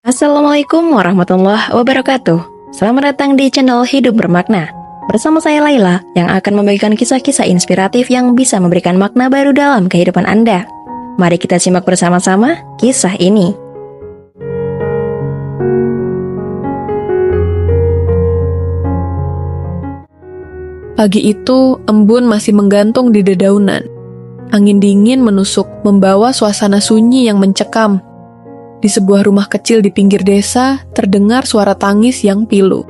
Assalamualaikum warahmatullahi wabarakatuh. Selamat datang di channel Hidup Bermakna. Bersama saya Laila yang akan membagikan kisah-kisah inspiratif yang bisa memberikan makna baru dalam kehidupan Anda. Mari kita simak bersama-sama kisah ini. Pagi itu, embun masih menggantung di dedaunan. Angin dingin menusuk, membawa suasana sunyi yang mencekam. Di sebuah rumah kecil di pinggir desa, terdengar suara tangis yang pilu.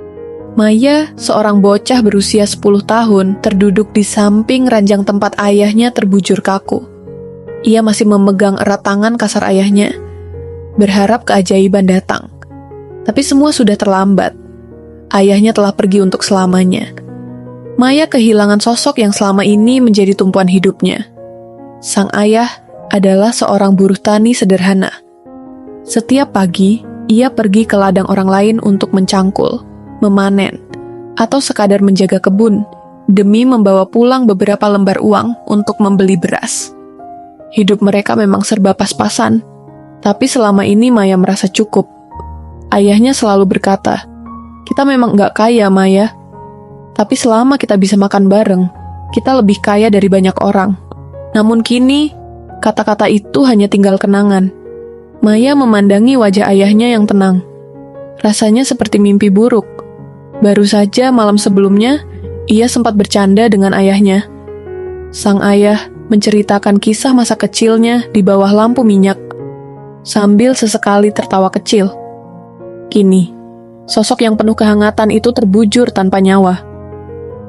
Maya, seorang bocah berusia 10 tahun, terduduk di samping ranjang tempat ayahnya terbujur kaku. Ia masih memegang erat tangan kasar ayahnya, berharap keajaiban datang. Tapi semua sudah terlambat. Ayahnya telah pergi untuk selamanya. Maya kehilangan sosok yang selama ini menjadi tumpuan hidupnya. Sang ayah adalah seorang buruh tani sederhana. Setiap pagi, ia pergi ke ladang orang lain untuk mencangkul, memanen, atau sekadar menjaga kebun, demi membawa pulang beberapa lembar uang untuk membeli beras. Hidup mereka memang serba pas-pasan, tapi selama ini Maya merasa cukup. Ayahnya selalu berkata, "Kita memang nggak kaya, Maya. Tapi selama kita bisa makan bareng, kita lebih kaya dari banyak orang." Namun kini, kata-kata itu hanya tinggal kenangan. Maya memandangi wajah ayahnya yang tenang. Rasanya seperti mimpi buruk. Baru saja malam sebelumnya, ia sempat bercanda dengan ayahnya. Sang ayah menceritakan kisah masa kecilnya di bawah lampu minyak, sambil sesekali tertawa kecil. Kini, sosok yang penuh kehangatan itu terbujur tanpa nyawa.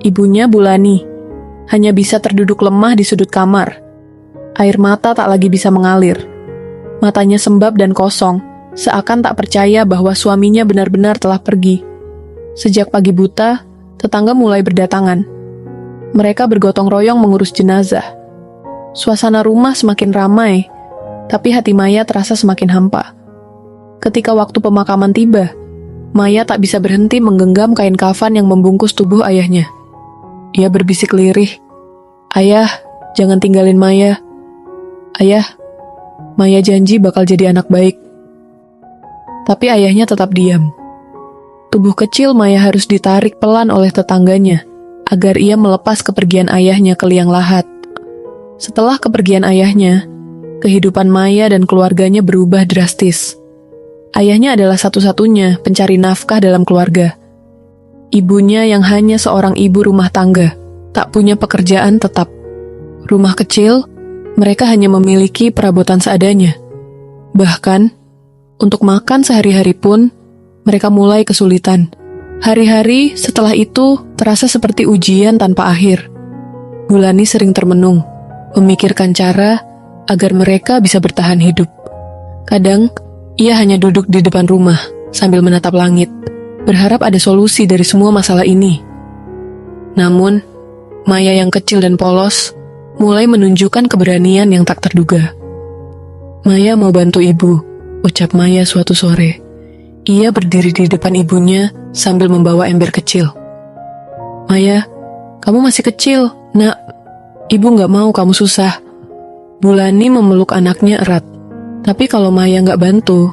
Ibunya Bulani hanya bisa terduduk lemah di sudut kamar. Air mata tak lagi bisa mengalir. Matanya sembab dan kosong, seakan tak percaya bahwa suaminya benar-benar telah pergi. Sejak pagi buta, tetangga mulai berdatangan. Mereka bergotong royong mengurus jenazah. Suasana rumah semakin ramai, tapi hati Maya terasa semakin hampa. Ketika waktu pemakaman tiba, Maya tak bisa berhenti menggenggam kain kafan yang membungkus tubuh ayahnya. Ia berbisik lirih, "Ayah, jangan tinggalin Maya. Ayah, Maya janji bakal jadi anak baik." Tapi ayahnya tetap diam. Tubuh kecil Maya harus ditarik pelan oleh tetangganya, agar ia melepas kepergian ayahnya ke liang lahat. Setelah kepergian ayahnya, kehidupan Maya dan keluarganya berubah drastis. Ayahnya adalah satu-satunya pencari nafkah dalam keluarga. Ibunya yang hanya seorang ibu rumah tangga, tak punya pekerjaan tetap. Rumah kecil, mereka hanya memiliki perabotan seadanya. Bahkan, untuk makan sehari-hari pun, mereka mulai kesulitan. Hari-hari setelah itu terasa seperti ujian tanpa akhir. Bulani sering termenung, memikirkan cara agar mereka bisa bertahan hidup. Kadang, ia hanya duduk di depan rumah sambil menatap langit, berharap ada solusi dari semua masalah ini. Namun, Maya yang kecil dan polos mulai menunjukkan keberanian yang tak terduga. "Maya mau bantu ibu," ucap Maya suatu sore. Ia berdiri di depan ibunya sambil membawa ember kecil. "Maya, kamu masih kecil, nak. Ibu nggak mau kamu susah." Bulani memeluk anaknya erat. "Tapi kalau Maya nggak bantu,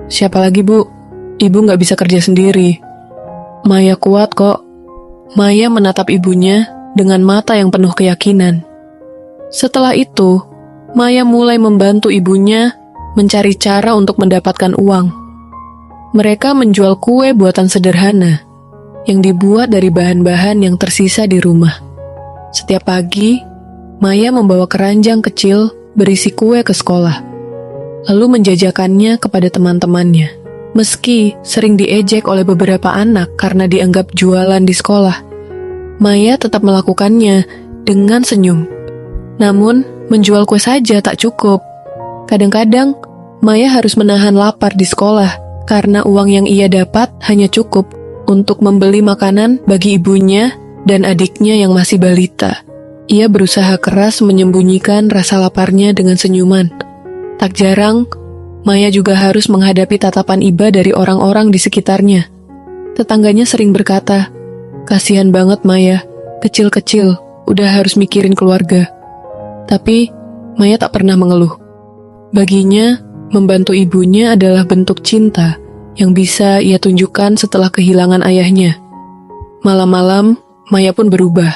siapa lagi, Bu? Ibu nggak bisa kerja sendiri." "Maya kuat kok." Maya menatap ibunya dengan mata yang penuh keyakinan. Setelah itu, Maya mulai membantu ibunya mencari cara untuk mendapatkan uang. Mereka menjual kue buatan sederhana yang dibuat dari bahan-bahan yang tersisa di rumah. Setiap pagi, Maya membawa keranjang kecil berisi kue ke sekolah, lalu menjajakannya kepada teman-temannya. Meski sering diejek oleh beberapa anak karena dianggap jualan di sekolah, Maya tetap melakukannya dengan senyum. Namun, menjual kue saja tak cukup. Kadang-kadang, Maya harus menahan lapar di sekolah karena uang yang ia dapat hanya cukup untuk membeli makanan bagi ibunya dan adiknya yang masih balita. Ia berusaha keras menyembunyikan rasa laparnya dengan senyuman. Tak jarang, Maya juga harus menghadapi tatapan iba dari orang-orang di sekitarnya. Tetangganya sering berkata, "Kasihan banget Maya, kecil-kecil, udah harus mikirin keluarga." Tapi, Maya tak pernah mengeluh. Baginya, membantu ibunya adalah bentuk cinta yang bisa ia tunjukkan setelah kehilangan ayahnya. Malam-malam, Maya pun berubah.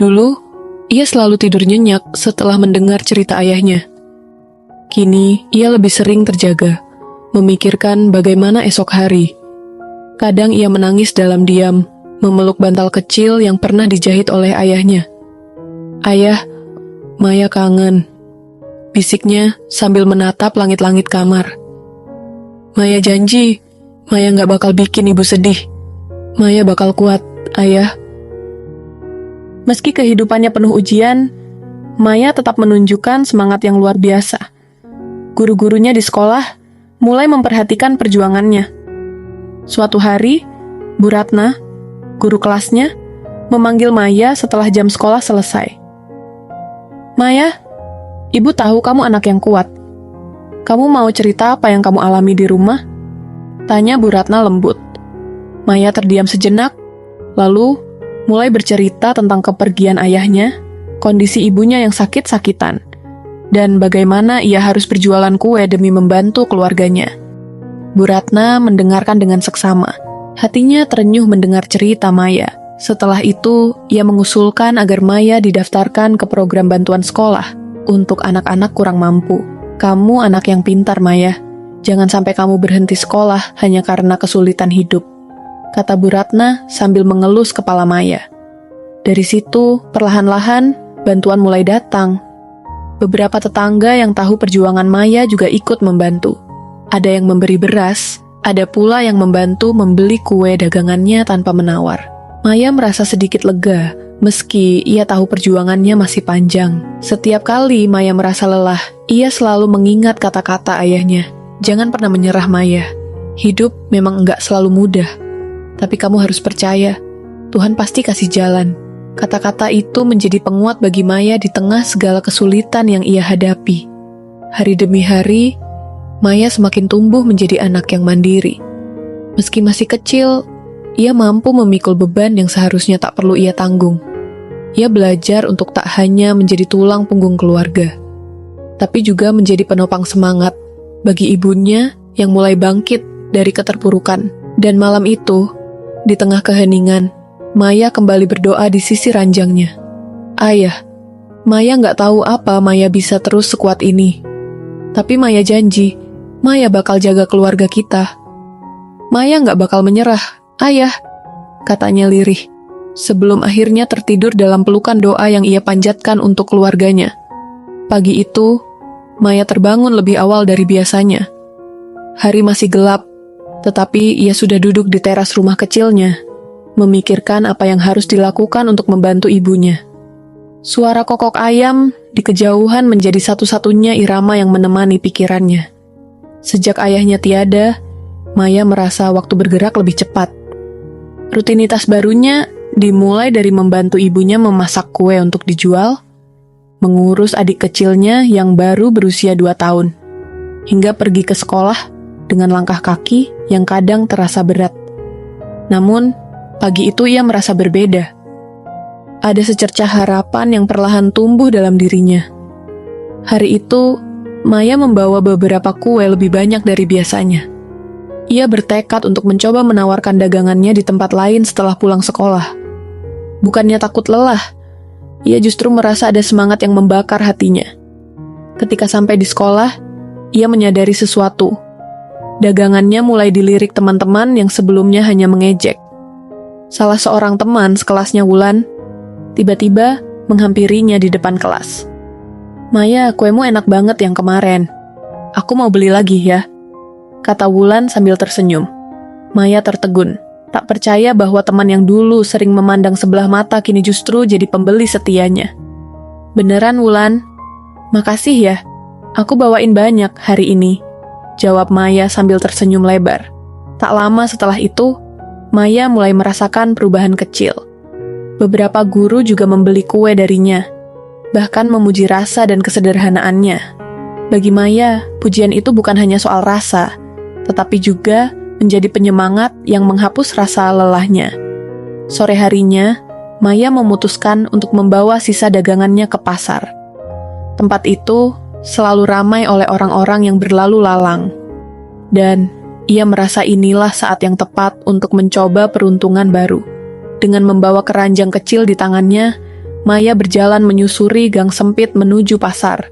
Dulu, ia selalu tidur nyenyak setelah mendengar cerita ayahnya. Kini, ia lebih sering terjaga, memikirkan bagaimana esok hari. Kadang ia menangis dalam diam, memeluk bantal kecil yang pernah dijahit oleh ayahnya. "Ayah, Maya kangen," bisiknya sambil menatap langit-langit kamar. "Maya janji, Maya gak bakal bikin ibu sedih. Maya bakal kuat, ayah." Meski kehidupannya penuh ujian, Maya tetap menunjukkan semangat yang luar biasa. Guru-gurunya di sekolah mulai memperhatikan perjuangannya. Suatu hari, Bu Ratna, guru kelasnya, memanggil Maya setelah jam sekolah selesai. "Maya, ibu tahu kamu anak yang kuat. Kamu mau cerita apa yang kamu alami di rumah?" tanya Bu Ratna lembut. Maya terdiam sejenak, lalu mulai bercerita tentang kepergian ayahnya, kondisi ibunya yang sakit-sakitan, dan bagaimana ia harus berjualan kue demi membantu keluarganya. Bu Ratna mendengarkan dengan seksama. Hatinya terenyuh mendengar cerita Maya. Setelah itu, ia mengusulkan agar Maya didaftarkan ke program bantuan sekolah untuk anak-anak kurang mampu. "Kamu anak yang pintar, Maya. Jangan sampai kamu berhenti sekolah hanya karena kesulitan hidup," kata Bu Ratna sambil mengelus kepala Maya. Dari situ, perlahan-lahan, bantuan mulai datang. Beberapa tetangga yang tahu perjuangan Maya juga ikut membantu. Ada yang memberi beras, ada pula yang membantu membeli kue dagangannya tanpa menawar. Maya merasa sedikit lega, meski ia tahu perjuangannya masih panjang. Setiap kali Maya merasa lelah, ia selalu mengingat kata-kata ayahnya. "Jangan pernah menyerah, Maya. Hidup memang enggak selalu mudah. Tapi kamu harus percaya, Tuhan pasti kasih jalan." Kata-kata itu menjadi penguat bagi Maya di tengah segala kesulitan yang ia hadapi. Hari demi hari, Maya semakin tumbuh menjadi anak yang mandiri. Meski masih kecil, ia mampu memikul beban yang seharusnya tak perlu ia tanggung. Ia belajar untuk tak hanya menjadi tulang punggung keluarga, tapi juga menjadi penopang semangat bagi ibunya yang mulai bangkit dari keterpurukan. Dan malam itu, di tengah keheningan, Maya kembali berdoa di sisi ranjangnya. "Ayah, Maya nggak tahu apa Maya bisa terus sekuat ini. Tapi Maya janji, Maya bakal jaga keluarga kita. Maya nggak bakal menyerah, Ayah," katanya lirih, sebelum akhirnya tertidur dalam pelukan doa yang ia panjatkan untuk keluarganya. Pagi itu, Maya terbangun lebih awal dari biasanya. Hari masih gelap, tetapi ia sudah duduk di teras rumah kecilnya, memikirkan apa yang harus dilakukan untuk membantu ibunya. Suara kokok ayam di kejauhan menjadi satu-satunya irama yang menemani pikirannya. Sejak ayahnya tiada, Maya merasa waktu bergerak lebih cepat. Rutinitas barunya dimulai dari membantu ibunya memasak kue untuk dijual, mengurus adik kecilnya yang baru berusia 2 tahun, hingga pergi ke sekolah dengan langkah kaki yang kadang terasa berat. Namun, pagi itu ia merasa berbeda. Ada secercah harapan yang perlahan tumbuh dalam dirinya. Hari itu, Maya membawa beberapa kue lebih banyak dari biasanya. Ia bertekad untuk mencoba menawarkan dagangannya di tempat lain setelah pulang sekolah. Bukannya takut lelah, ia justru merasa ada semangat yang membakar hatinya. Ketika sampai di sekolah, ia menyadari sesuatu. Dagangannya mulai dilirik teman-teman yang sebelumnya hanya mengejek. Salah seorang teman sekelasnya Wulan tiba-tiba menghampirinya di depan kelas. "Maya, kuemu enak banget yang kemarin. Aku mau beli lagi ya," kata Wulan sambil tersenyum. Maya tertegun, tak percaya bahwa teman yang dulu sering memandang sebelah mata kini justru jadi pembeli setianya. "Beneran, Wulan? Makasih ya, aku bawain banyak hari ini," jawab Maya sambil tersenyum lebar. Tak lama setelah itu, Maya mulai merasakan perubahan kecil. Beberapa guru juga membeli kue darinya, bahkan memuji rasa dan kesederhanaannya. Bagi Maya, pujian itu bukan hanya soal rasa, tetapi juga menjadi penyemangat yang menghapus rasa lelahnya. Sore harinya, Maya memutuskan untuk membawa sisa dagangannya ke pasar. Tempat itu selalu ramai oleh orang-orang yang berlalu lalang. Dan Ia merasa inilah saat yang tepat untuk mencoba peruntungan baru. Dengan membawa keranjang kecil di tangannya, Maya berjalan menyusuri gang sempit menuju pasar.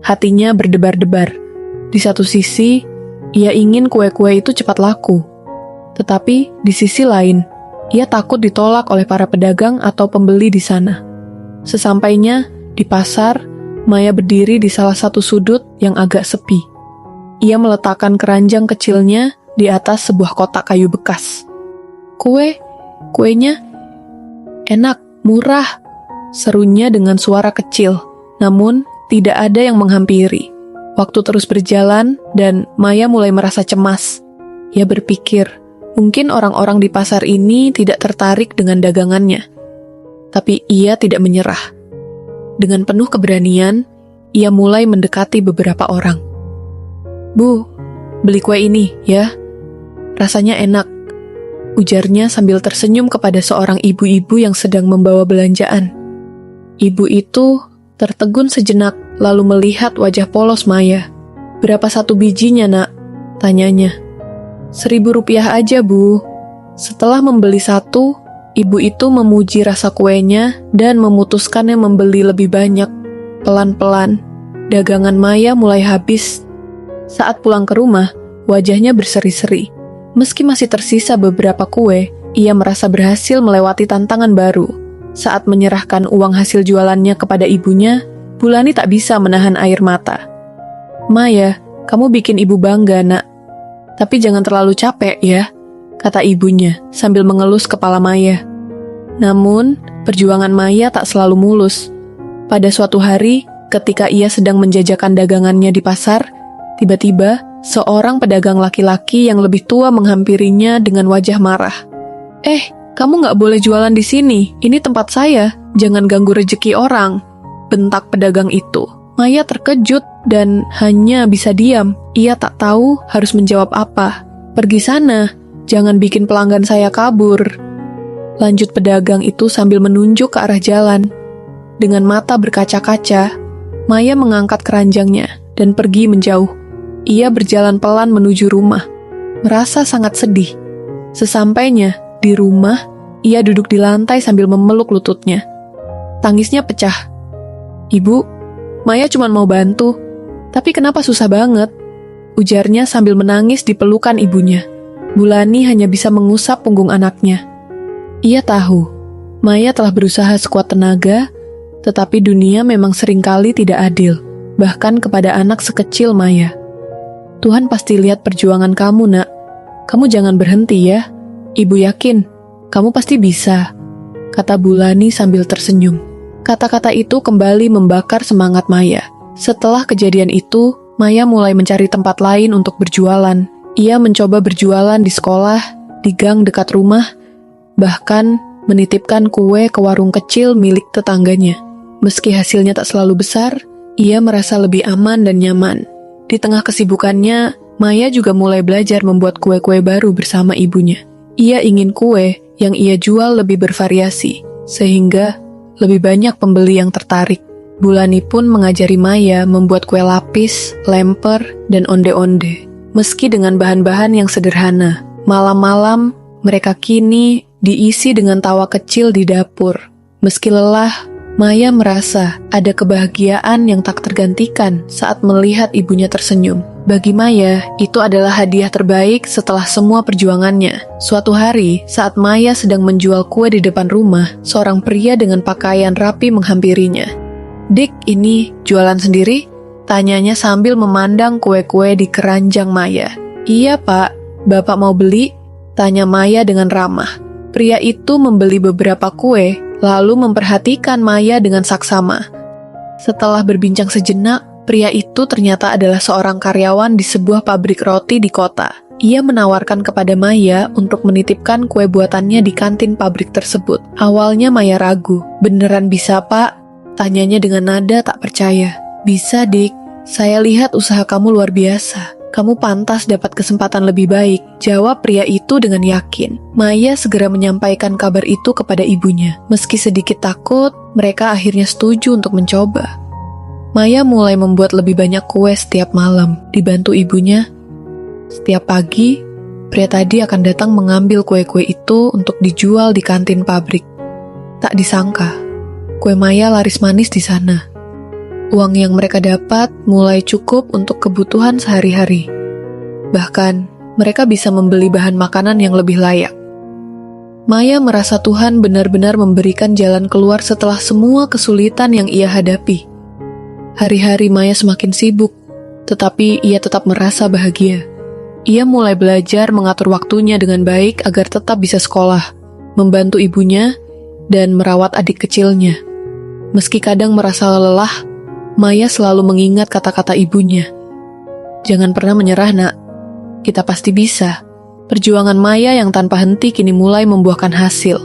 Hatinya berdebar-debar. Di satu sisi, ia ingin kue-kue itu cepat laku. Tetapi di sisi lain, ia takut ditolak oleh para pedagang atau pembeli di sana. Sesampainya di pasar, Maya berdiri di salah satu sudut yang agak sepi. Ia meletakkan keranjang kecilnya di atas sebuah kotak kayu bekas. Kuenya enak, murah, serunya dengan suara kecil, namun tidak ada yang menghampiri. Waktu terus berjalan dan Maya mulai merasa cemas. Ia berpikir, mungkin orang-orang di pasar ini tidak tertarik dengan dagangannya. Tapi ia tidak menyerah. Dengan penuh keberanian, ia mulai mendekati beberapa orang. "Bu, beli kue ini ya. Rasanya enak," ujarnya sambil tersenyum kepada seorang ibu-ibu yang sedang membawa belanjaan. Ibu itu tertegun sejenak lalu melihat wajah polos Maya. "Berapa satu bijinya, Nak?" tanyanya. "Rp1.000 aja, Bu." Setelah membeli satu, ibu itu memuji rasa kuenya dan memutuskannya membeli lebih banyak. Pelan-pelan, dagangan Maya mulai habis. Saat pulang ke rumah, wajahnya berseri-seri. Meski masih tersisa beberapa kue, ia merasa berhasil melewati tantangan baru. Saat menyerahkan uang hasil jualannya kepada ibunya, Bulani tak bisa menahan air mata. "Maya, kamu bikin ibu bangga, Nak. Tapi jangan terlalu capek ya," kata ibunya sambil mengelus kepala Maya. Namun, perjuangan Maya tak selalu mulus. Pada suatu hari, ketika ia sedang menjajakan dagangannya di pasar, tiba-tiba seorang pedagang laki-laki yang lebih tua menghampirinya dengan wajah marah. Kamu nggak boleh jualan di sini. Ini tempat saya. Jangan ganggu rejeki orang," bentak pedagang itu. Maya terkejut dan hanya bisa diam. Ia tak tahu harus menjawab apa. "Pergi sana. Jangan bikin pelanggan saya kabur," lanjut pedagang itu sambil menunjuk ke arah jalan. Dengan mata berkaca-kaca, Maya mengangkat keranjangnya dan pergi menjauh. Ia berjalan pelan menuju rumah, merasa sangat sedih. Sesampainya di rumah, ia duduk di lantai sambil memeluk lututnya. Tangisnya pecah. "Ibu, Maya cuma mau bantu, tapi kenapa susah banget?" ujarnya sambil menangis di pelukan ibunya. Bulani hanya bisa mengusap punggung anaknya. Ia tahu, Maya telah berusaha sekuat tenaga, tetapi dunia memang seringkali tidak adil, bahkan kepada anak sekecil Maya. "Tuhan pasti lihat perjuangan kamu, Nak. Kamu jangan berhenti ya. Ibu yakin, kamu pasti bisa," kata Bulani sambil tersenyum. Kata-kata itu kembali membakar semangat Maya. Setelah kejadian itu, Maya mulai mencari tempat lain untuk berjualan. Ia mencoba berjualan di sekolah, di gang dekat rumah, bahkan menitipkan kue ke warung kecil milik tetangganya. Meski hasilnya tak selalu besar, ia merasa lebih aman dan nyaman. Di tengah kesibukannya, Maya juga mulai belajar membuat kue-kue baru bersama ibunya. Ia ingin kue yang ia jual lebih bervariasi, sehingga lebih banyak pembeli yang tertarik. Bulani pun mengajari Maya membuat kue lapis, lemper, dan onde-onde. Meski dengan bahan-bahan yang sederhana, malam-malam mereka kini diisi dengan tawa kecil di dapur. Meski lelah, Maya merasa ada kebahagiaan yang tak tergantikan saat melihat ibunya tersenyum. Bagi Maya, itu adalah hadiah terbaik setelah semua perjuangannya. Suatu hari, saat Maya sedang menjual kue di depan rumah, seorang pria dengan pakaian rapi menghampirinya. "Dik, ini jualan sendiri?" tanyanya sambil memandang kue-kue di keranjang Maya. "Iya, Pak. Bapak mau beli?" tanya Maya dengan ramah. Pria itu membeli beberapa kue, lalu memperhatikan Maya dengan saksama. Setelah berbincang sejenak, pria itu ternyata adalah seorang karyawan di sebuah pabrik roti di kota. Ia menawarkan kepada Maya untuk menitipkan kue buatannya di kantin pabrik tersebut. Awalnya Maya ragu. "Beneran bisa, Pak?" tanyanya dengan nada tak percaya. "Bisa, Dik. Saya lihat usaha kamu luar biasa. Kamu pantas dapat kesempatan lebih baik," jawab pria itu dengan yakin. Maya segera menyampaikan kabar itu kepada ibunya. Meski sedikit takut, mereka akhirnya setuju untuk mencoba. Maya mulai membuat lebih banyak kue setiap malam, dibantu ibunya. Setiap pagi, pria tadi akan datang mengambil kue-kue itu untuk dijual di kantin pabrik. Tak disangka, kue Maya laris manis di sana. Uang yang mereka dapat mulai cukup untuk kebutuhan sehari-hari. Bahkan, mereka bisa membeli bahan makanan yang lebih layak. Maya merasa Tuhan benar-benar memberikan jalan keluar setelah semua kesulitan yang ia hadapi. Hari-hari Maya semakin sibuk, tetapi ia tetap merasa bahagia. Ia mulai belajar mengatur waktunya dengan baik agar tetap bisa sekolah, membantu ibunya, dan merawat adik kecilnya. Meski kadang merasa lelah, Maya selalu mengingat kata-kata ibunya. Jangan pernah menyerah, nak. Kita pasti bisa. Perjuangan Maya yang tanpa henti kini mulai membuahkan hasil.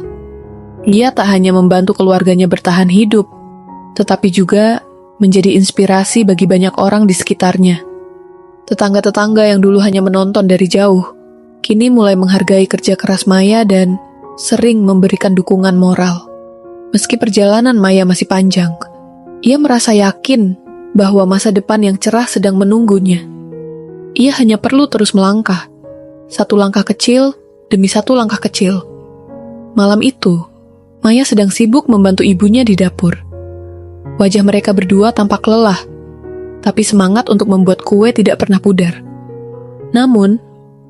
Ia tak hanya membantu keluarganya bertahan hidup, tetapi juga menjadi inspirasi bagi banyak orang di sekitarnya. Tetangga-tetangga yang dulu hanya menonton dari jauh, kini mulai menghargai kerja keras Maya dan sering memberikan dukungan moral. Meski perjalanan Maya masih panjang, ia merasa yakin bahwa masa depan yang cerah sedang menunggunya. Ia hanya perlu terus melangkah, satu langkah kecil demi satu langkah kecil. Malam itu, Maya sedang sibuk membantu ibunya di dapur. Wajah mereka berdua tampak lelah, tapi semangat untuk membuat kue tidak pernah pudar. Namun,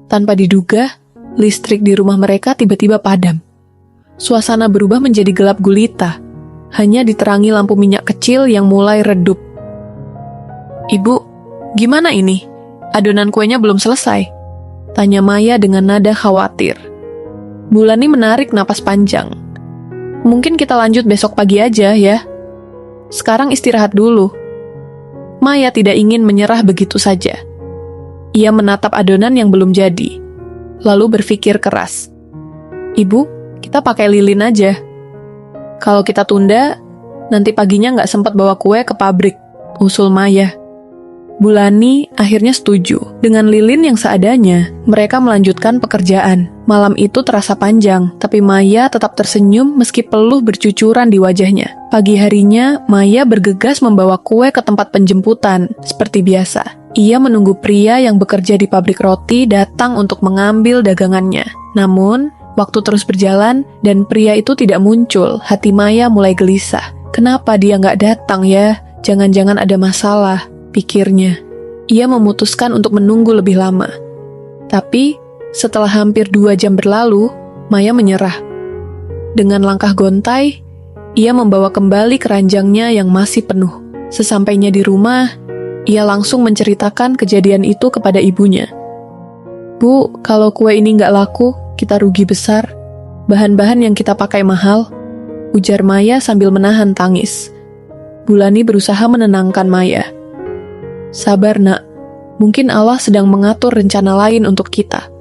tanpa diduga, listrik di rumah mereka tiba-tiba padam. Suasana berubah menjadi gelap gulita, hanya diterangi lampu minyak kecil yang mulai redup. "Ibu, gimana ini? Adonan kuenya belum selesai?" tanya Maya dengan nada khawatir. Bulani menarik napas panjang. "Mungkin kita lanjut besok pagi aja ya. Sekarang istirahat dulu." Maya tidak ingin menyerah begitu saja. Ia menatap adonan yang belum jadi, lalu berpikir keras. "Ibu, kita pakai lilin aja. Kalau kita tunda, nanti paginya nggak sempat bawa kue ke pabrik," usul Maya. Bulani akhirnya setuju. Dengan lilin yang seadanya, mereka melanjutkan pekerjaan. Malam itu terasa panjang, tapi Maya tetap tersenyum meski peluh bercucuran di wajahnya. Pagi harinya, Maya bergegas membawa kue ke tempat penjemputan. Seperti biasa, ia menunggu pria yang bekerja di pabrik roti datang untuk mengambil dagangannya. Namun, waktu terus berjalan dan pria itu tidak muncul. Hati Maya mulai gelisah. Kenapa dia nggak datang ya? Jangan-jangan ada masalah, pikirnya. Ia memutuskan untuk menunggu lebih lama. Tapi, setelah hampir 2 jam berlalu, Maya menyerah. Dengan langkah gontai, ia membawa kembali keranjangnya yang masih penuh. Sesampainya di rumah, ia langsung menceritakan kejadian itu kepada ibunya. "Bu, kalau kue ini nggak laku, kita rugi besar. Bahan-bahan yang kita pakai mahal," ujar Maya sambil menahan tangis. Bulani berusaha menenangkan Maya. "Sabar, nak. Mungkin Allah sedang mengatur rencana lain untuk kita."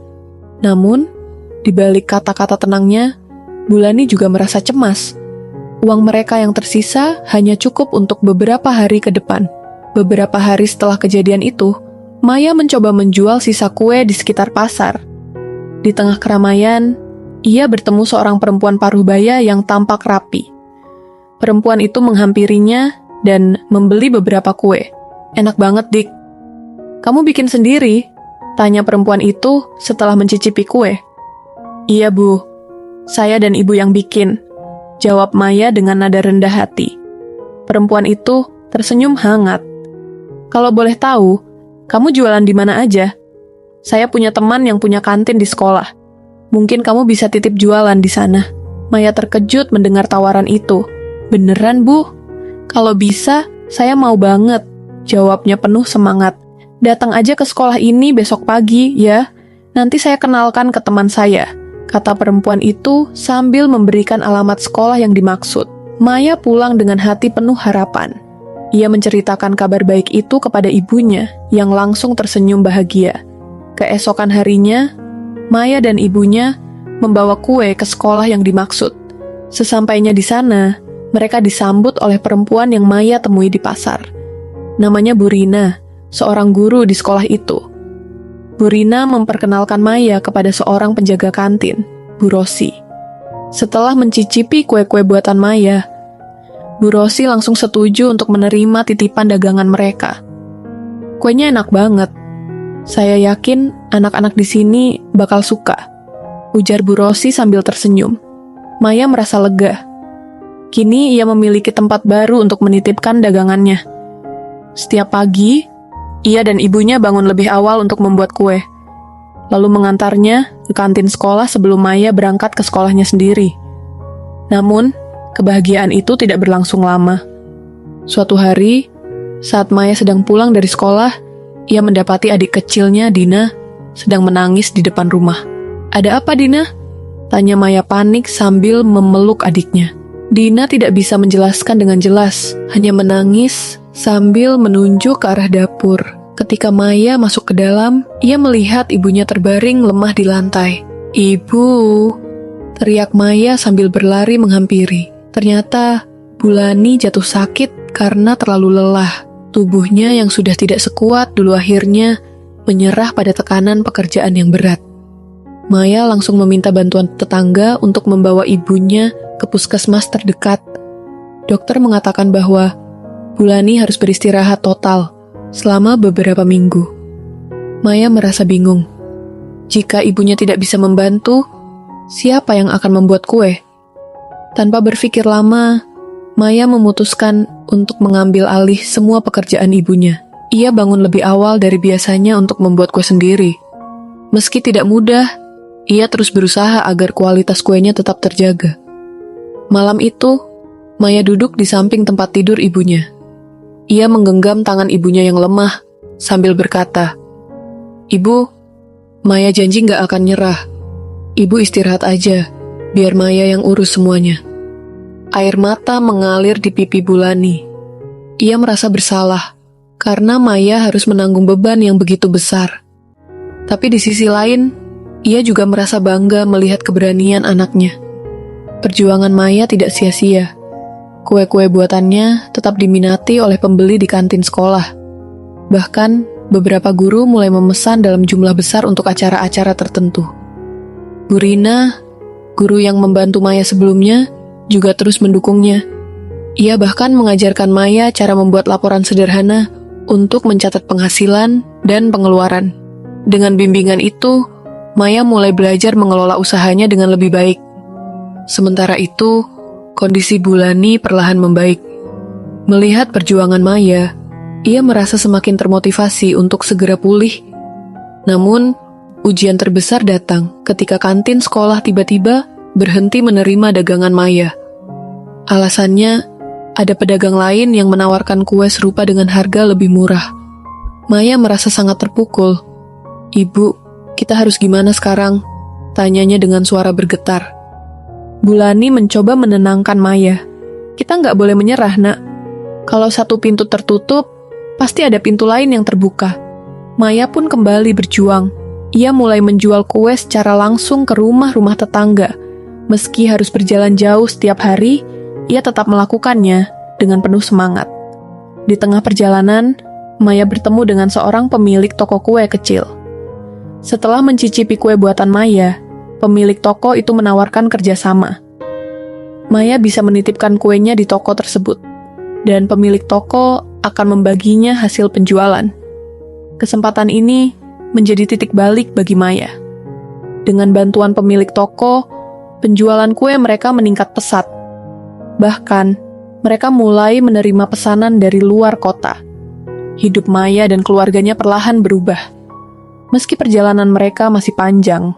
Namun, di balik kata-kata tenangnya, Bulani juga merasa cemas. Uang mereka yang tersisa hanya cukup untuk beberapa hari ke depan. Beberapa hari setelah kejadian itu, Maya mencoba menjual sisa kue di sekitar pasar. Di tengah keramaian, ia bertemu seorang perempuan parubaya yang tampak rapi. Perempuan itu menghampirinya dan membeli beberapa kue. "Enak banget, Dik. Kamu bikin sendiri?" tanya perempuan itu setelah mencicipi kue. "Iya, Bu. Saya dan ibu yang bikin," jawab Maya dengan nada rendah hati. Perempuan itu tersenyum hangat. "Kalau boleh tahu, kamu jualan di mana aja? Saya punya teman yang punya kantin di sekolah. Mungkin kamu bisa titip jualan di sana." Maya terkejut mendengar tawaran itu. "Beneran, Bu? Kalau bisa, saya mau banget," jawabnya penuh semangat. "Datang aja ke sekolah ini besok pagi, ya. Nanti saya kenalkan ke teman saya," kata perempuan itu sambil memberikan alamat sekolah yang dimaksud. Maya pulang dengan hati penuh harapan. Ia menceritakan kabar baik itu kepada ibunya, yang langsung tersenyum bahagia. Keesokan harinya, Maya dan ibunya membawa kue ke sekolah yang dimaksud. Sesampainya di sana, mereka disambut oleh perempuan yang Maya temui di pasar. Namanya Bu Rina, seorang guru di sekolah itu. Bu Rina memperkenalkan Maya kepada seorang penjaga kantin, Bu Rosi. Setelah mencicipi kue-kue buatan Maya, Bu Rosi langsung setuju untuk menerima titipan dagangan mereka. "Kuenya enak banget. Saya yakin anak-anak di sini bakal suka, ujar Bu Rosi sambil tersenyum. Maya merasa lega. Kini ia memiliki tempat baru untuk menitipkan dagangannya. Setiap pagi, ia dan ibunya bangun lebih awal untuk membuat kue, lalu mengantarnya ke kantin sekolah sebelum Maya berangkat ke sekolahnya sendiri. Namun, kebahagiaan itu tidak berlangsung lama. Suatu hari, saat Maya sedang pulang dari sekolah, ia mendapati adik kecilnya, Dina, sedang menangis di depan rumah. "Ada apa, Dina?" tanya Maya panik sambil memeluk adiknya. Dina tidak bisa menjelaskan dengan jelas, hanya menangis sambil menunjuk ke arah dapur. Ketika Maya masuk ke dalam, ia melihat ibunya terbaring lemah di lantai. "Ibu!" teriak Maya sambil berlari menghampiri. Ternyata Bulani jatuh sakit karena terlalu lelah. Tubuhnya yang sudah tidak sekuat dulu akhirnya menyerah pada tekanan pekerjaan yang berat. Maya langsung meminta bantuan tetangga untuk membawa ibunya ke puskesmas terdekat. Dokter mengatakan bahwa Bulani harus beristirahat total selama beberapa minggu. Maya merasa bingung. Jika ibunya tidak bisa membantu, siapa yang akan membuat kue? Tanpa berpikir lama, Maya memutuskan untuk mengambil alih semua pekerjaan ibunya. Ia bangun lebih awal dari biasanya untuk membuat kue sendiri. Meski tidak mudah, ia terus berusaha agar kualitas kuenya tetap terjaga. Malam itu, Maya duduk di samping tempat tidur ibunya. Ia menggenggam tangan ibunya yang lemah sambil berkata, "Ibu, Maya janji gak akan nyerah. Ibu istirahat aja, biar Maya yang urus semuanya." Air mata mengalir di pipi Bulani. Ia merasa bersalah karena Maya harus menanggung beban yang begitu besar. Tapi di sisi lain, ia juga merasa bangga melihat keberanian anaknya. Perjuangan Maya tidak sia-sia. Kue-kue buatannya tetap diminati oleh pembeli di kantin sekolah. Bahkan, beberapa guru mulai memesan dalam jumlah besar untuk acara-acara tertentu. Bu Rina, guru yang membantu Maya sebelumnya, juga terus mendukungnya. Ia bahkan mengajarkan Maya cara membuat laporan sederhana untuk mencatat penghasilan dan pengeluaran. Dengan bimbingan itu, Maya mulai belajar mengelola usahanya dengan lebih baik. Sementara itu, kondisi Bulani perlahan membaik. Melihat perjuangan Maya, ia merasa semakin termotivasi untuk segera pulih. Namun, ujian terbesar datang ketika kantin sekolah tiba-tiba berhenti menerima dagangan Maya. Alasannya, ada pedagang lain yang menawarkan kue serupa dengan harga lebih murah. Maya merasa sangat terpukul. "Ibu, kita harus gimana sekarang?" tanyanya dengan suara bergetar. Bulani mencoba menenangkan Maya. "Kita nggak boleh menyerah, nak. Kalau satu pintu tertutup, pasti ada pintu lain yang terbuka." Maya pun kembali berjuang. Ia mulai menjual kue secara langsung ke rumah-rumah tetangga. Meski harus berjalan jauh setiap hari, ia tetap melakukannya dengan penuh semangat. Di tengah perjalanan, Maya bertemu dengan seorang pemilik toko kue kecil. Setelah mencicipi kue buatan Maya, pemilik toko itu menawarkan kerjasama. Maya bisa menitipkan kuenya di toko tersebut, dan pemilik toko akan membaginya hasil penjualan. Kesempatan ini menjadi titik balik bagi Maya. Dengan bantuan pemilik toko, penjualan kue mereka meningkat pesat. Bahkan, mereka mulai menerima pesanan dari luar kota. Hidup Maya dan keluarganya perlahan berubah. Meski perjalanan mereka masih panjang,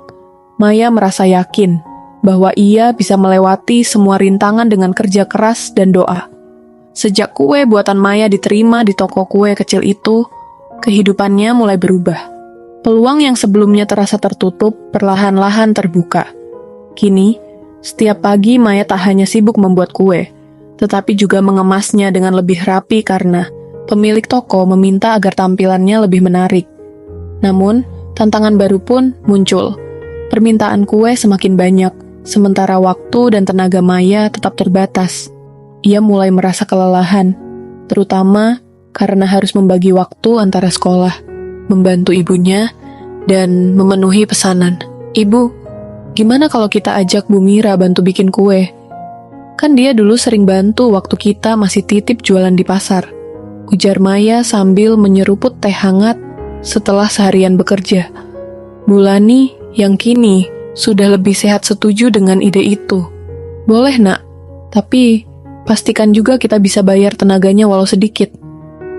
Maya merasa yakin bahwa ia bisa melewati semua rintangan dengan kerja keras dan doa. Sejak kue buatan Maya diterima di toko kue kecil itu, kehidupannya mulai berubah. Peluang yang sebelumnya terasa tertutup perlahan-lahan terbuka. Kini, setiap pagi Maya tak hanya sibuk membuat kue, tetapi juga mengemasnya dengan lebih rapi karena pemilik toko meminta agar tampilannya lebih menarik. Namun, tantangan baru pun muncul. Permintaan kue semakin banyak, sementara waktu dan tenaga Maya tetap terbatas. Ia mulai merasa kelelahan, terutama karena harus membagi waktu antara sekolah, membantu ibunya, dan memenuhi pesanan. "Ibu, gimana kalau kita ajak Bu Mira bantu bikin kue? Kan dia dulu sering bantu waktu kita masih titip jualan di pasar," ujar Maya sambil menyeruput teh hangat setelah seharian bekerja. Bulani yang kini sudah lebih sehat setuju dengan ide itu. Boleh nak, tapi pastikan juga kita bisa bayar tenaganya walau sedikit.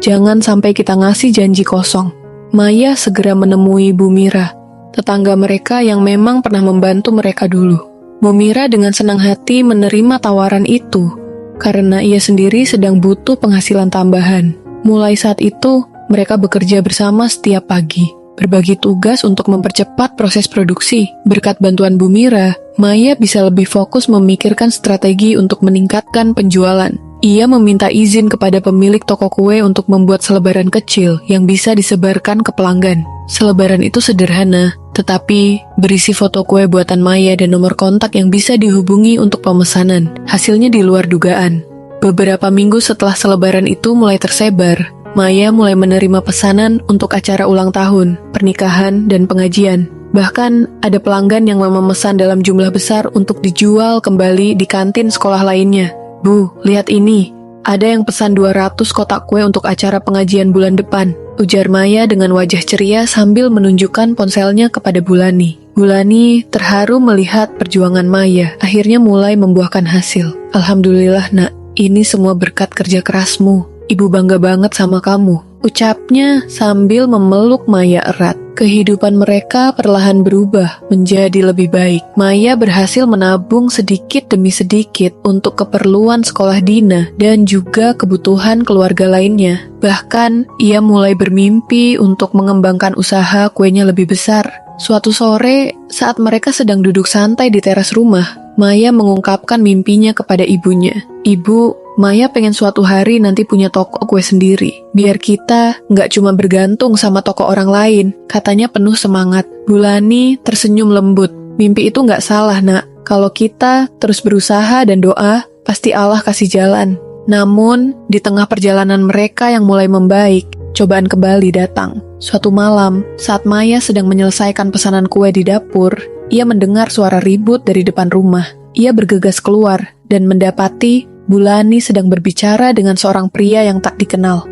Jangan sampai kita ngasih janji kosong. Maya segera menemui Bu Mira, tetangga mereka yang memang pernah membantu mereka dulu. Bu Mira dengan senang hati menerima tawaran itu, karena ia sendiri sedang butuh penghasilan tambahan. Mulai saat itu, mereka bekerja bersama setiap pagi, berbagi tugas untuk mempercepat proses produksi. Berkat bantuan Bu Mira, Maya bisa lebih fokus memikirkan strategi untuk meningkatkan penjualan. Ia meminta izin kepada pemilik toko kue untuk membuat selebaran kecil yang bisa disebarkan ke pelanggan. Selebaran itu sederhana, tetapi berisi foto kue buatan Maya dan nomor kontak yang bisa dihubungi untuk pemesanan. Hasilnya di luar dugaan. Beberapa minggu setelah selebaran itu mulai tersebar, Maya mulai menerima pesanan untuk acara ulang tahun, pernikahan, dan pengajian. Bahkan ada pelanggan yang memesan dalam jumlah besar untuk dijual kembali di kantin sekolah lainnya. Bu, lihat ini. Ada yang pesan 200 kotak kue untuk acara pengajian bulan depan, ujar Maya dengan wajah ceria sambil menunjukkan ponselnya kepada Bulani. Bulani terharu melihat perjuangan Maya akhirnya mulai membuahkan hasil. Alhamdulillah nak, ini semua berkat kerja kerasmu. Ibu bangga banget sama kamu, ucapnya sambil memeluk Maya erat. Kehidupan mereka perlahan berubah menjadi lebih baik. Maya berhasil menabung sedikit demi sedikit untuk keperluan sekolah Dina dan juga kebutuhan keluarga lainnya. Bahkan, ia mulai bermimpi untuk mengembangkan usaha kuenya lebih besar. Suatu sore, saat mereka sedang duduk santai di teras rumah, Maya mengungkapkan mimpinya kepada ibunya. Ibu, Maya pengen suatu hari nanti punya toko kue sendiri. Biar kita nggak cuma bergantung sama toko orang lain, katanya penuh semangat. Bulani tersenyum lembut. Mimpi itu nggak salah nak. Kalau kita terus berusaha dan doa, pasti Allah kasih jalan. Namun, di tengah perjalanan mereka yang mulai membaik, cobaan kembali datang. Suatu malam, saat Maya sedang menyelesaikan pesanan kue di dapur, ia mendengar suara ribut dari depan rumah. Ia bergegas keluar dan mendapati Bulani sedang berbicara dengan seorang pria yang tak dikenal.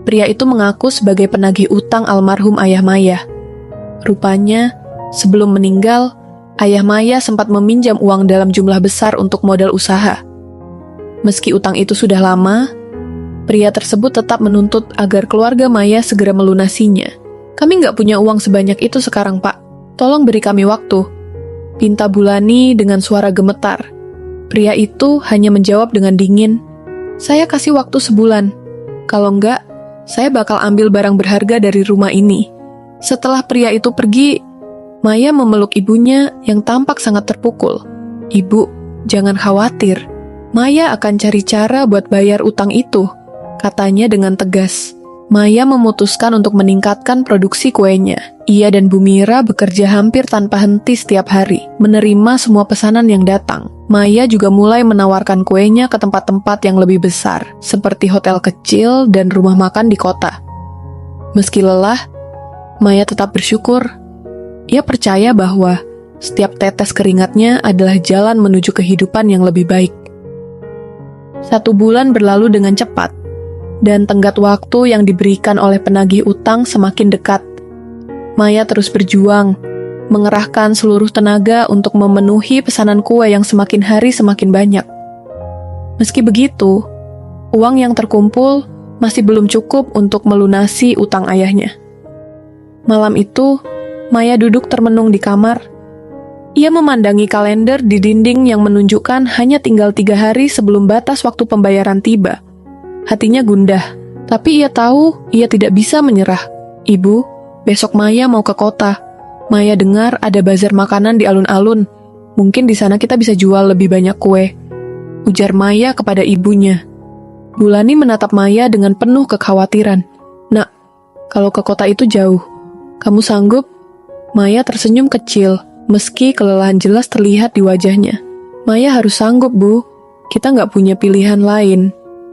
Pria itu mengaku sebagai penagih utang almarhum ayah Maya. Rupanya, sebelum meninggal, ayah Maya sempat meminjam uang dalam jumlah besar untuk modal usaha. Meski utang itu sudah lama, pria tersebut tetap menuntut agar keluarga Maya segera melunasinya. Kami nggak punya uang sebanyak itu sekarang, Pak. Tolong beri kami waktu, pinta Bulani dengan suara gemetar. Pria itu hanya menjawab dengan dingin, "Saya kasih waktu sebulan. Kalau enggak, saya bakal ambil barang berharga dari rumah ini." Setelah pria itu pergi, Maya memeluk ibunya yang tampak sangat terpukul. "Ibu, jangan khawatir. Maya akan cari cara buat bayar utang itu," katanya dengan tegas. Maya memutuskan untuk meningkatkan produksi kuenya. Ia dan Bu Mira bekerja hampir tanpa henti setiap hari, menerima semua pesanan yang datang. Maya juga mulai menawarkan kuenya ke tempat-tempat yang lebih besar, seperti hotel kecil dan rumah makan di kota. Meski lelah, Maya tetap bersyukur. Ia percaya bahwa setiap tetes keringatnya adalah jalan menuju kehidupan yang lebih baik. 1 bulan berlalu dengan cepat, dan tenggat waktu yang diberikan oleh penagih utang semakin dekat. Maya terus berjuang, mengerahkan seluruh tenaga untuk memenuhi pesanan kue yang semakin hari semakin banyak. Meski begitu, uang yang terkumpul masih belum cukup untuk melunasi utang ayahnya. Malam itu, Maya duduk termenung di kamar. Ia memandangi kalender di dinding yang menunjukkan hanya tinggal 3 hari sebelum batas waktu pembayaran tiba. Hatinya gundah, tapi ia tahu ia tidak bisa menyerah. "Ibu, besok Maya mau ke kota. Maya dengar ada bazar makanan di alun-alun. Mungkin di sana kita bisa jual lebih banyak kue," ujar Maya kepada ibunya. Bulani menatap Maya dengan penuh kekhawatiran. "Nak, kalau ke kota itu jauh. Kamu sanggup?" Maya tersenyum kecil, meski kelelahan jelas terlihat di wajahnya. "Maya harus sanggup, Bu. Kita nggak punya pilihan lain."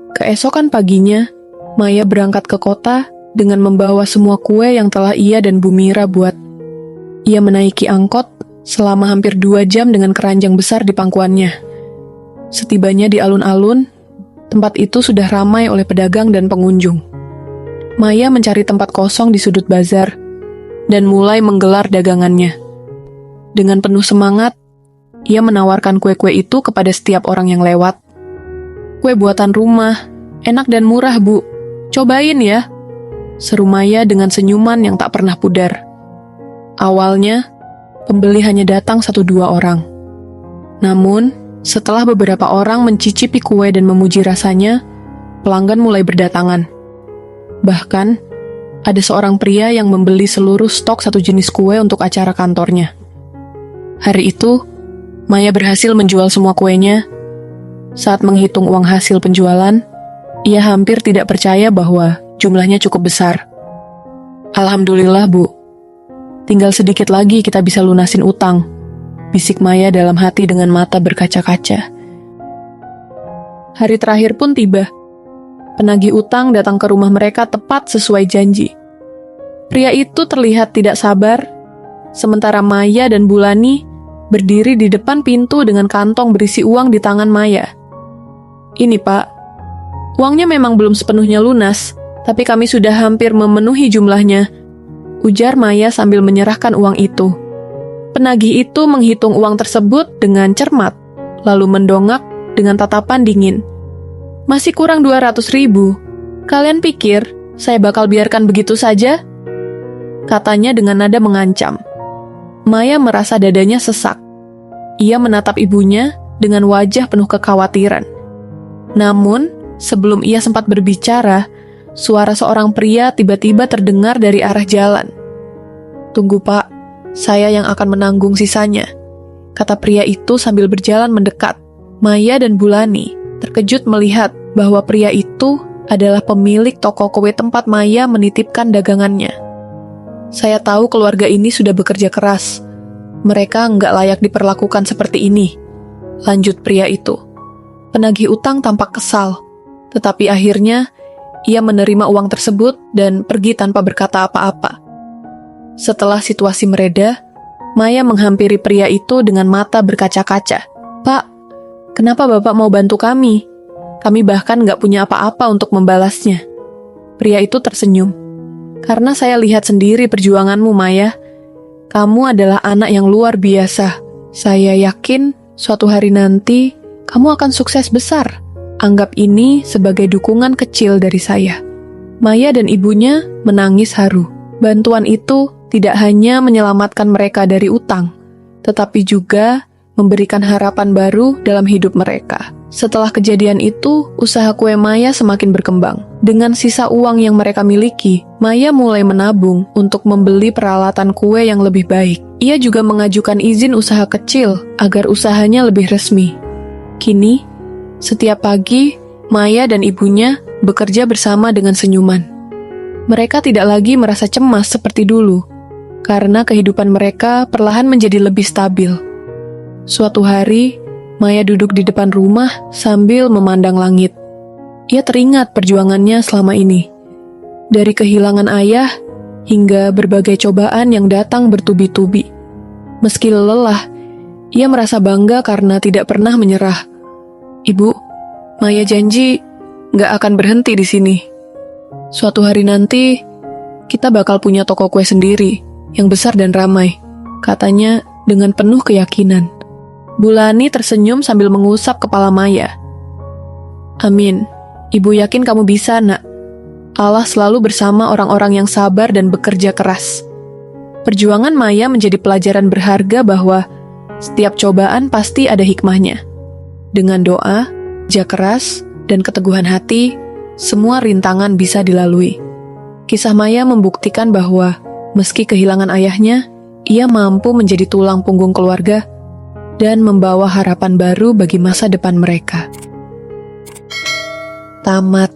Keesokan paginya, Maya berangkat ke kota dengan membawa semua kue yang telah ia dan Bu Mira buat. Ia menaiki angkot selama hampir 2 jam dengan keranjang besar di pangkuannya. Setibanya di alun-alun, tempat itu sudah ramai oleh pedagang dan pengunjung. Maya mencari tempat kosong di sudut bazar dan mulai menggelar dagangannya. Dengan penuh semangat, ia menawarkan kue-kue itu kepada setiap orang yang lewat. "Kue buatan rumah, enak dan murah, Bu. Cobain ya," seru Maya dengan senyuman yang tak pernah pudar. Awalnya, pembeli hanya datang 1-2 orang. Namun, setelah beberapa orang mencicipi kue dan memuji rasanya, pelanggan mulai berdatangan. Bahkan, ada seorang pria yang membeli seluruh stok satu jenis kue untuk acara kantornya. Hari itu, Maya berhasil menjual semua kuenya. Saat menghitung uang hasil penjualan, ia hampir tidak percaya bahwa jumlahnya cukup besar. "Alhamdulillah, Bu. Tinggal sedikit lagi kita bisa lunasin utang," bisik Maya dalam hati dengan mata berkaca-kaca. Hari terakhir pun tiba. Penagih utang datang ke rumah mereka tepat sesuai janji. Pria itu terlihat tidak sabar, sementara Maya dan Bulani berdiri di depan pintu dengan kantong berisi uang di tangan Maya. "Ini, Pak. Uangnya memang belum sepenuhnya lunas, tapi kami sudah hampir memenuhi jumlahnya," ujar Maya sambil menyerahkan uang itu. Penagih itu menghitung uang tersebut dengan cermat, lalu mendongak dengan tatapan dingin. "Masih kurang 200.000. Kalian pikir saya bakal biarkan begitu saja?" katanya dengan nada mengancam. Maya merasa dadanya sesak. Ia menatap ibunya dengan wajah penuh kekhawatiran. Namun, sebelum ia sempat berbicara, suara seorang pria tiba-tiba terdengar dari arah jalan. "Tunggu, Pak. Saya yang akan menanggung sisanya," kata pria itu sambil berjalan mendekat. Maya dan Bulani terkejut melihat bahwa pria itu adalah pemilik toko kue tempat Maya menitipkan dagangannya. "Saya tahu keluarga ini sudah bekerja keras. Mereka nggak layak diperlakukan seperti ini," lanjut pria itu. Penagih utang tampak kesal, tetapi akhirnya ia menerima uang tersebut dan pergi tanpa berkata apa-apa. Setelah situasi mereda, Maya menghampiri pria itu dengan mata berkaca-kaca. "Pak, kenapa Bapak mau bantu kami? Kami bahkan nggak punya apa-apa untuk membalasnya." Pria itu tersenyum. "Karena saya lihat sendiri perjuanganmu, Maya. Kamu adalah anak yang luar biasa. Saya yakin suatu hari nanti kamu akan sukses besar. Anggap ini sebagai dukungan kecil dari saya." Maya dan ibunya menangis haru. Bantuan itu tidak hanya menyelamatkan mereka dari utang, tetapi juga memberikan harapan baru dalam hidup mereka. Setelah kejadian itu, usaha kue Maya semakin berkembang. Dengan sisa uang yang mereka miliki, Maya mulai menabung untuk membeli peralatan kue yang lebih baik. Ia juga mengajukan izin usaha kecil agar usahanya lebih resmi. Kini, setiap pagi, Maya dan ibunya bekerja bersama dengan senyuman. Mereka tidak lagi merasa cemas seperti dulu, karena kehidupan mereka perlahan menjadi lebih stabil. Suatu hari, Maya duduk di depan rumah sambil memandang langit. Ia teringat perjuangannya selama ini. Dari kehilangan ayah hingga berbagai cobaan yang datang bertubi-tubi. Meski lelah, ia merasa bangga karena tidak pernah menyerah. "Ibu, Maya janji nggak akan berhenti di sini. Suatu hari nanti, kita bakal punya toko kue sendiri yang besar dan ramai," katanya dengan penuh keyakinan. Bulani tersenyum sambil mengusap kepala Maya. "Amin. Ibu yakin kamu bisa, Nak. Allah selalu bersama orang-orang yang sabar dan bekerja keras." Perjuangan Maya menjadi pelajaran berharga bahwa setiap cobaan pasti ada hikmahnya. Dengan doa, kerja keras, dan keteguhan hati, semua rintangan bisa dilalui. Kisah Maya membuktikan bahwa meski kehilangan ayahnya, ia mampu menjadi tulang punggung keluarga dan membawa harapan baru bagi masa depan mereka. Tamat.